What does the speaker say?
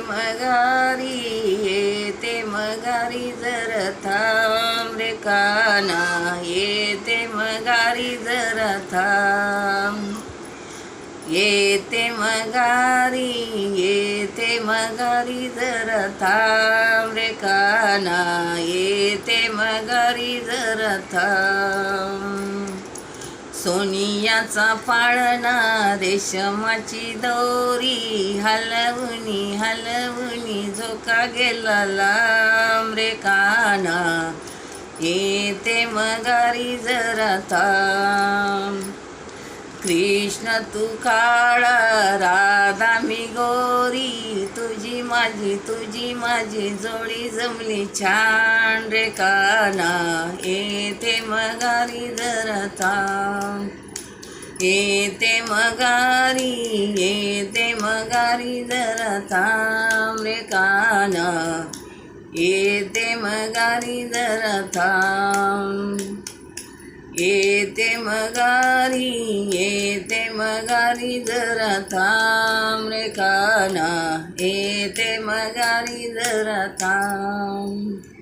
मगारी येते मगारी जरा थांब रे काना येते मगारी जरा थांब येते मगारी येते मगारी जरा थांब रे काना येते मगारी जरा थांब सोनियाचा पाळणा रेशमाची दोरी हलवणी हलवणी झोका गेला लांब रे काना येते मगारी जरा थांब कृष्ण तू काळा राधा मी गोरी तुझी माझी जोडी जमली छान रे काना येते मगारी जरा थांब येते मगारी जरा थांब रे काना येते मगारी जरा थांब येते मगारी जरा थांब रे काना येते मगारी जरा थांब